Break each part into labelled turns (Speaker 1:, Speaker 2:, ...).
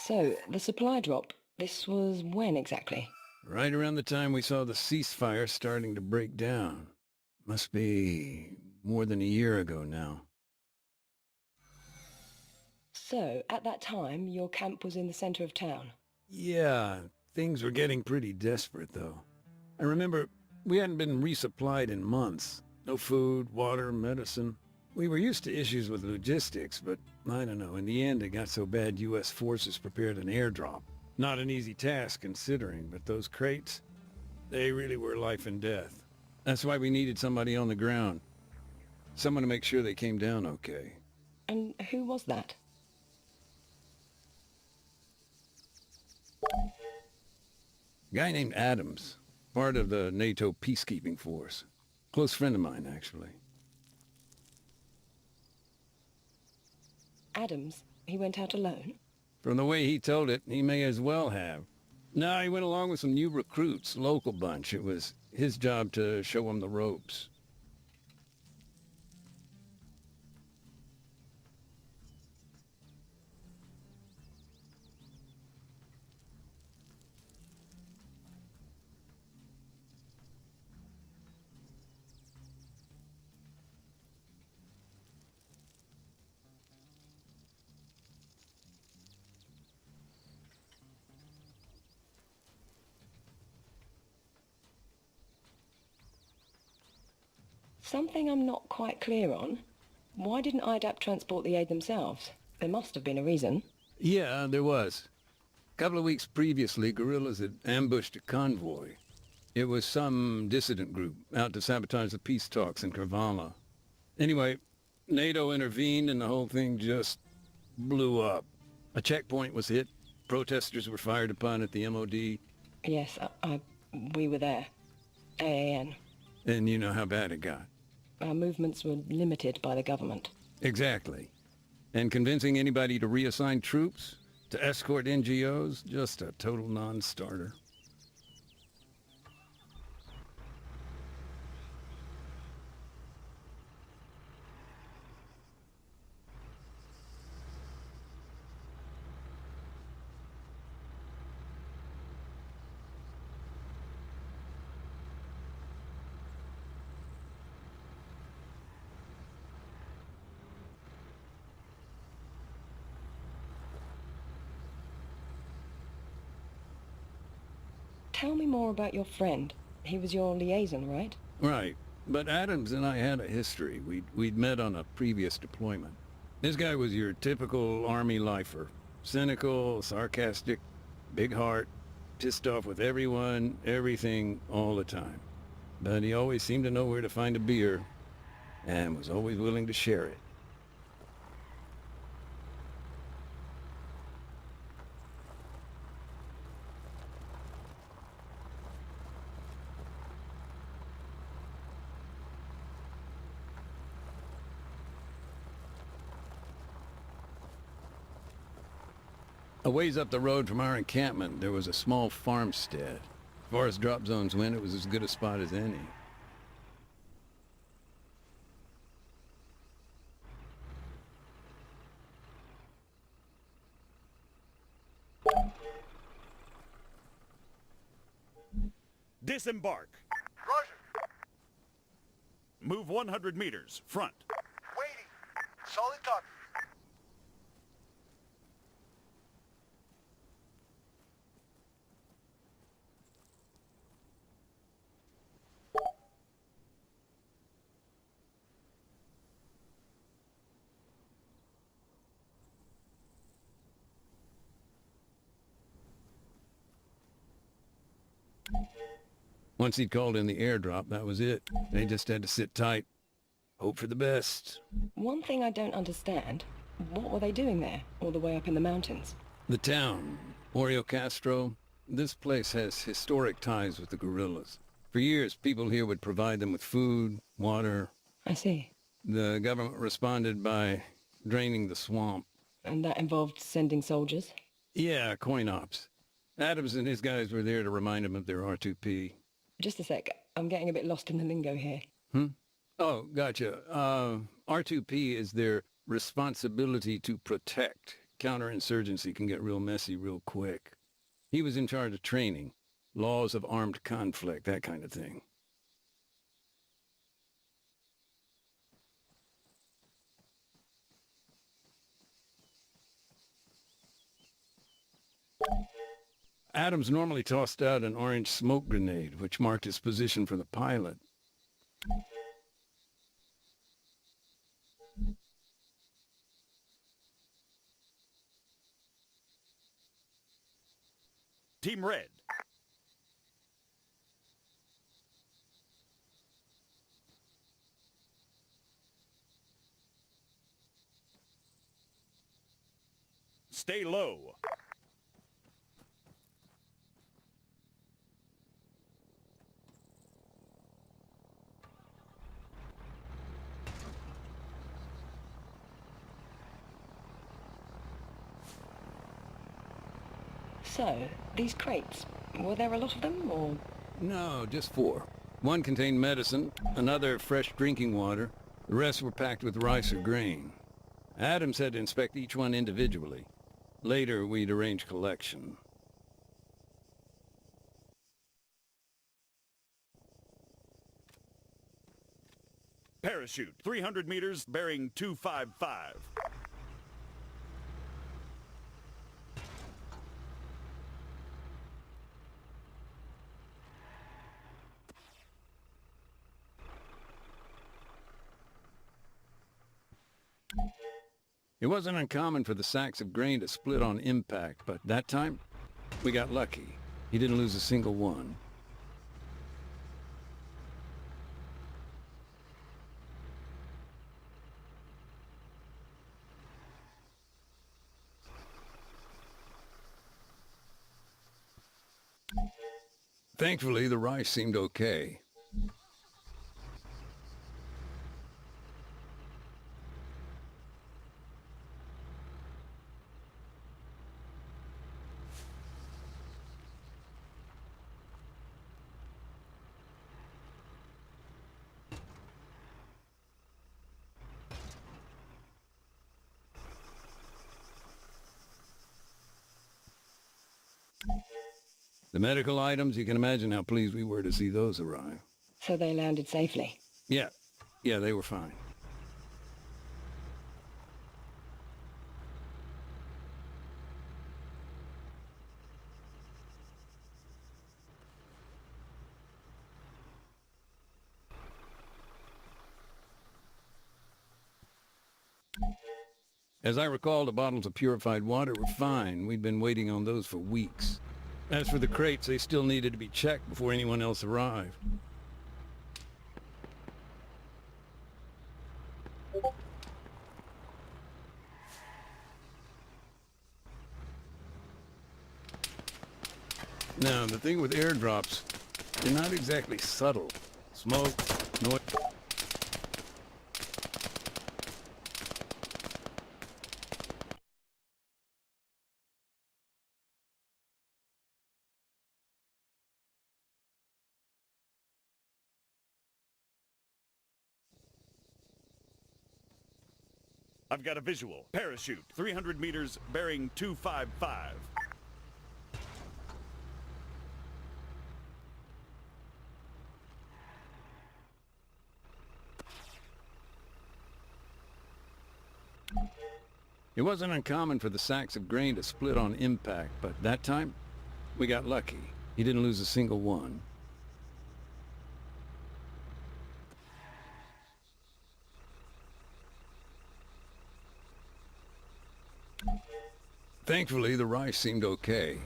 Speaker 1: So, the supply drop, this was when exactly?
Speaker 2: Right around the time we saw the ceasefire starting to break down. Must be more than a year ago now.
Speaker 1: So, at that time, your camp was in the center of town.
Speaker 2: Yeah, things were getting pretty desperate, though. I remember we hadn't been resupplied in months. No food, water, medicine. We were used to issues with logistics, but I don't know, in the end it got so bad U.S. forces prepared an airdrop. Not an easy task considering, but those crates, they really were life and death. That's why we needed somebody on the ground. Someone to make sure they came down okay.
Speaker 1: And who was that?
Speaker 2: A guy named Adams, part of the NATO peacekeeping force. Close friend of mine, actually.
Speaker 1: Adams? He went out alone?
Speaker 2: From the way he told it, he may as well have. No, he went along with some new recruits, local bunch. It was his job to show them the ropes.
Speaker 1: Something I'm not quite clear on. Why didn't IDAP transport the aid themselves? There must have been a reason.
Speaker 2: Yeah, there was. A couple of weeks previously, guerrillas had ambushed a convoy. It was some dissident group out to sabotage the peace talks in Kervala. Anyway, NATO intervened and the whole thing just blew up. A checkpoint was hit. Protesters were fired upon at the MOD.
Speaker 1: Yes, we were there. AAN.
Speaker 2: And you know how bad it got.
Speaker 1: Our movements were limited by the government.
Speaker 2: Exactly. And convincing anybody to reassign troops, to escort NGOs, just a total non-starter.
Speaker 1: Tell me more about your friend. He was your liaison, right?
Speaker 2: Right. But Adams and I had a history. We'd met on a previous deployment. This guy was your typical Army lifer. Cynical, sarcastic, big heart, pissed off with everyone, everything, all the time. But he always seemed to know where to find a beer, and was always willing to share it. A ways up the road from our encampment, there was a small farmstead. As far as drop zones went, it was as good a spot as any.
Speaker 3: Disembark.
Speaker 4: Roger.
Speaker 3: Move 100 meters. Front.
Speaker 4: Waiting. Solid copy.
Speaker 2: Once he'd called in the airdrop, that was it. They just had to sit tight, hope for the best.
Speaker 1: One thing I don't understand, what were they doing there, all the way up in the mountains?
Speaker 2: The town, Oreo Castro, this place has historic ties with the guerrillas. For years, people here would provide them with food, water.
Speaker 1: I see.
Speaker 2: The government responded by draining the swamp.
Speaker 1: And that involved sending soldiers?
Speaker 2: Yeah, coin ops. Adams and his guys were there to remind them of their R2P.
Speaker 1: Just a sec, I'm getting a bit lost in the lingo here.
Speaker 2: Oh, gotcha. R2P is their responsibility to protect. Counterinsurgency can get real messy real quick. He was in charge of training, laws of armed conflict, that kind of thing. Adams normally tossed out an orange smoke grenade, which marked his position for the pilot.
Speaker 3: Team Red. Stay low.
Speaker 1: So, these crates, were there a lot of them, or...?
Speaker 2: No, just 4. One contained medicine, another fresh drinking water. The rest were packed with rice or grain. Adams had to inspect each one individually. Later, we'd arrange collection.
Speaker 3: Parachute. 300 meters, bearing 255.
Speaker 2: It wasn't uncommon for the sacks of grain to split on impact, but that time, we got lucky. He didn't lose a single one. Thankfully, the rice seemed okay. The medical items, you can imagine how pleased we were to see those arrive.
Speaker 1: So they landed safely?
Speaker 2: Yeah, they were fine. As I recall, the bottles of purified water were fine. We'd been waiting on those for weeks. As for the crates, they still needed to be checked before anyone else arrived. Now, the thing with airdrops, they're not exactly subtle. Smoke, noise...
Speaker 3: I've got a visual. Parachute. 300 meters, bearing 255.
Speaker 2: It wasn't uncommon for the sacks of grain to split on impact, but that time, we got lucky. He didn't lose a single one. Thankfully, the rice seemed okay.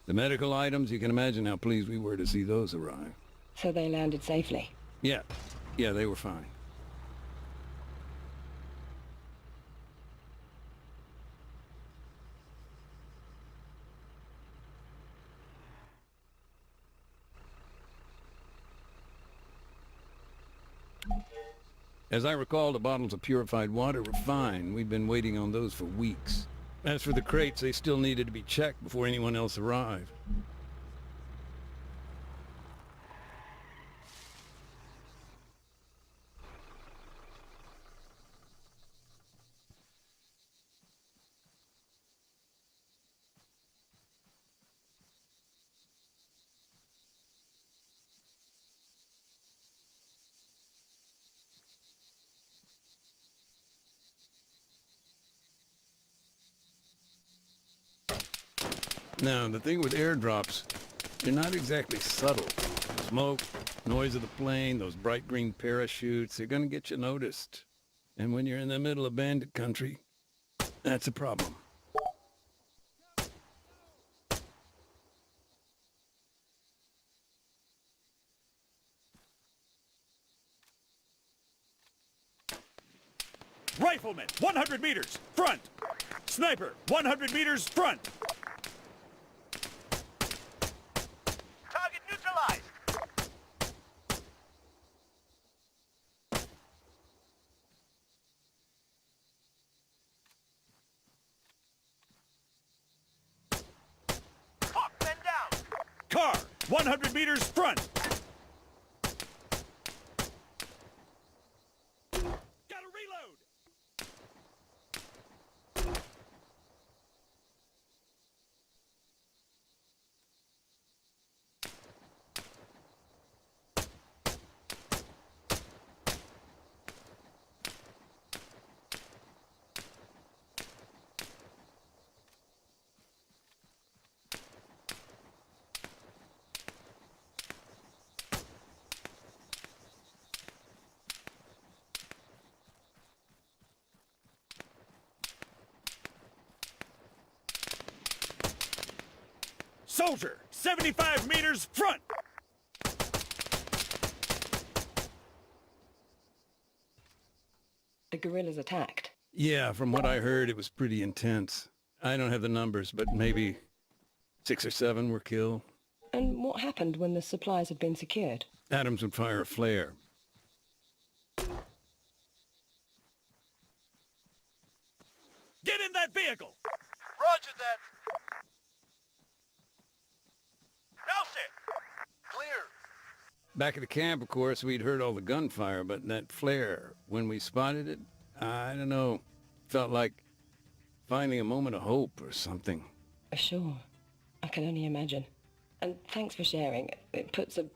Speaker 2: The medical items, you can imagine how pleased we were to see those arrive.
Speaker 1: So they landed safely?
Speaker 2: Yeah, they were fine. As I recall, the bottles of purified water were fine. We'd been waiting on those for weeks. As for the crates, they still needed to be checked before anyone else arrived. Now, the thing with airdrops, they're not exactly subtle. Smoke, noise of the plane, those bright green parachutes, they're gonna get you noticed. And when you're in the middle of bandit country, that's a problem.
Speaker 3: Rifleman, 100 meters, front. Sniper, 100 meters, front.
Speaker 4: Target neutralized. Hawk, men down.
Speaker 3: Car, 100 meters, front. Gotta reload. Soldier, 75 meters, front.
Speaker 1: The guerrillas attacked.
Speaker 2: Yeah, from what I heard, it was pretty intense. I don't have the numbers, but maybe 6 or 7 were killed.
Speaker 1: And what happened when the supplies had been secured?
Speaker 2: Adams would fire a flare.
Speaker 3: Get in that vehicle.
Speaker 4: Roger that. Nelson! Clear.
Speaker 2: Back at the camp, of course, we'd heard all the gunfire, but that flare, when we spotted it, I don't know, felt like finding a moment of hope or something.
Speaker 1: Sure. I can only imagine. And thanks for sharing. It puts a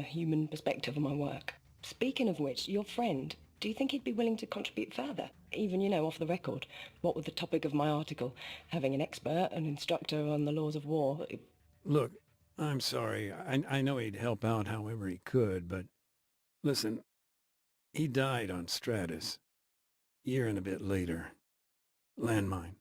Speaker 1: human perspective on my work. Speaking of which, your friend, do you think he'd be willing to contribute further? Even, off the record. What with the topic of my article, having an expert, an instructor on the laws of war.
Speaker 2: Look, I'm sorry. I know he'd help out however he could, but listen, he died on Stratus. Year and a bit later. Landmine.